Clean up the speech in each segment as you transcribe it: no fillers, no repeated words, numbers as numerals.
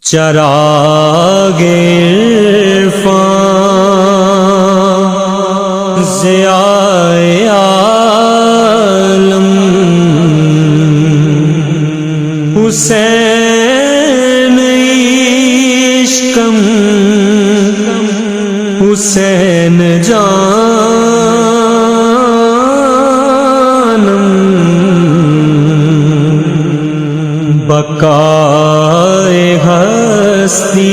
چراغ عرفان ضیاء عالم حسین عشقم حسین جانم بقائے ہستی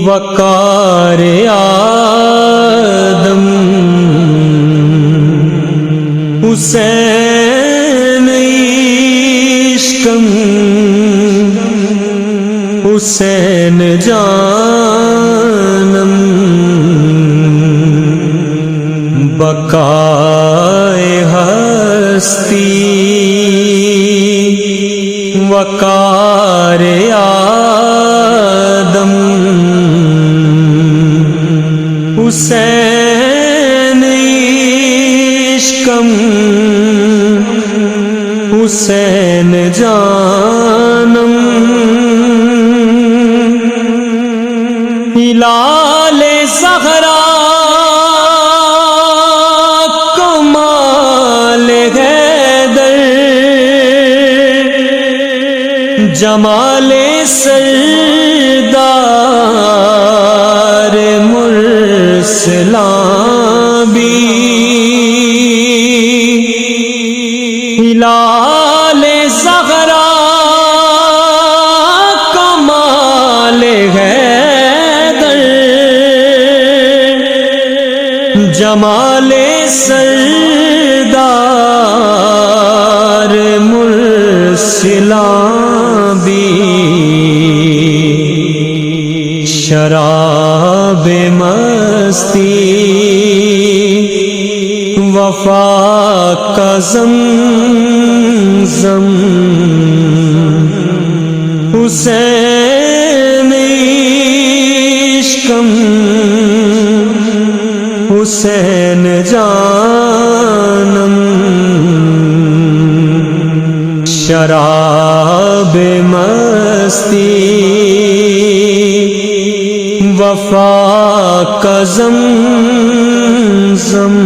وقار آدم حسین عشقم حسین جانم بقائے ہستی وقار آدم حسین عشقم حسین جانم ہلال زہرا کمال حیدر جمال سردار مرسلاں بھی ہلال زہرا کمال حیدر جمال سردار مرسلاں بھی شراب مستی وفا کا زمزم حسین عشقم حسین جانم شراب مستی وفا کا زمزم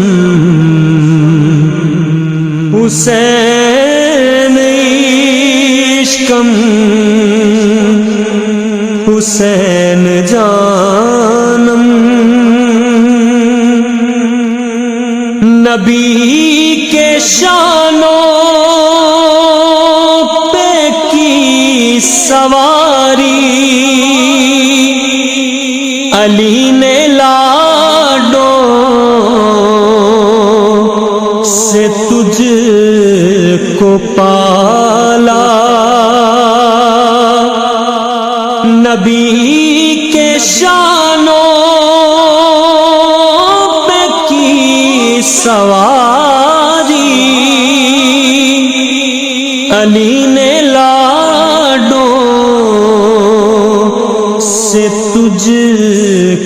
حسین عشقم حسین جانم نبی کے شانوں پہ کی سواری علی نے لاڈوں سے تجھ کو پالا نبی کے شانوں پہ کی سواری علی نے لاڈوں سے تجھ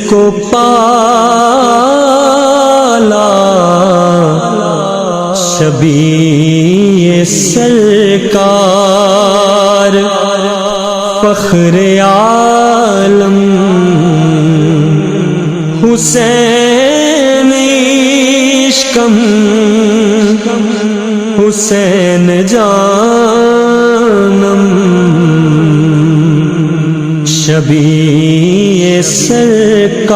کو پالا شبیہ سرکار فخر عالم حسین عشقم حسین جانم شبیہ سرکار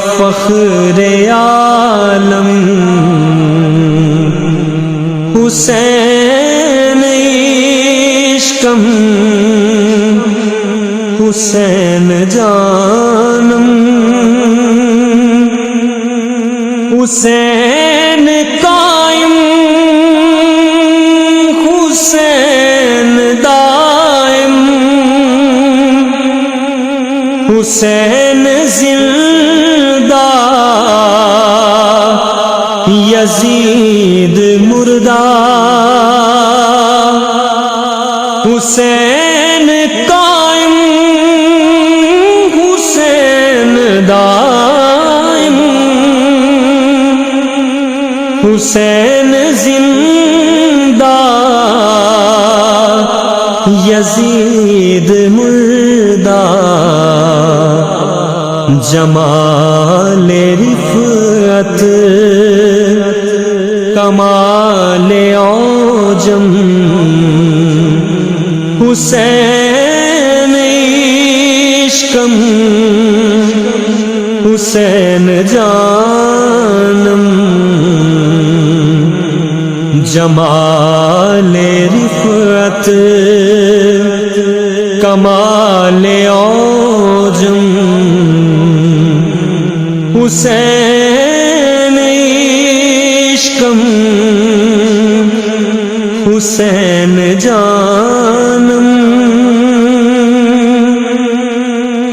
فخر عالم حسین عشقم حسین جانم حسین قائم حسین دائم حسین زندہ یزید مردہ حسین قائم حسین دائم حسین زندہ یزید مردہ جمال رفعت کمال عجم حسین عشقم حسین جانم جمال رفعت کمال عجم حسین عشقم حسین جانم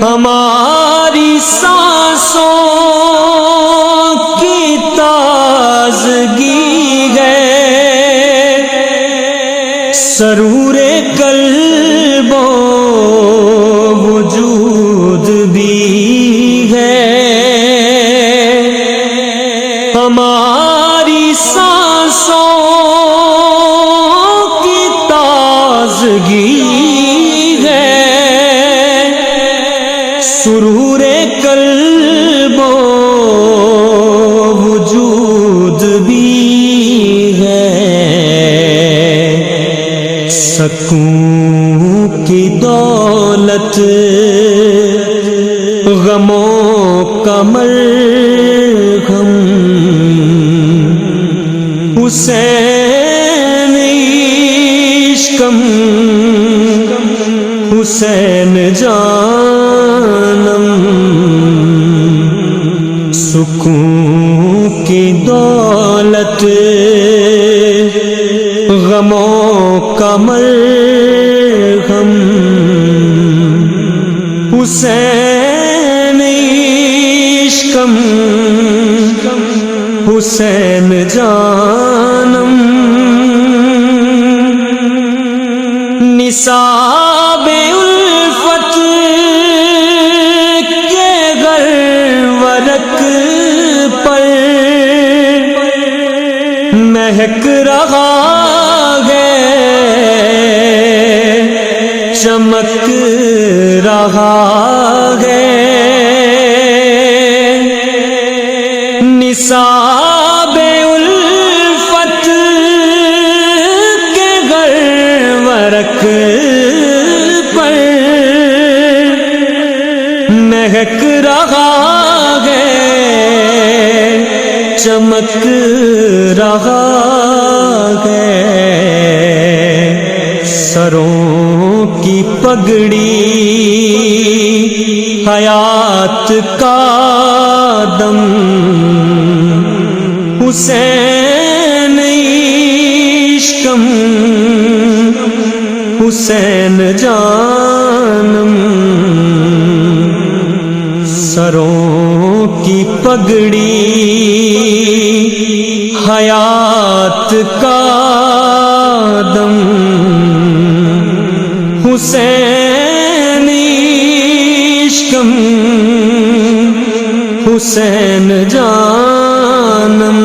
ہماری سانسوں کی تازگی ہے سرور قلب و وجود بھی ہے ہماری سانسوں کی تازگی ہے سرور قلب و وجود بھی ہے سکون کی دولت غموں کا مرہم حسین عشقم حسین جانم سکون کی دولت غموں کا مرہم حسین عشقم حسین جانم نصاب الفت کے غرورق پر مہک رہا ہے چمک رہا ہے نصاب الفت کے غرورق پر مہک رہا ہے چمک رہا ہے سروں کی پگڑی حیات کا دم حسین عشقم حسین جانم سروں کی پگڑی حیات کا دم حسین عشقم حسین جانم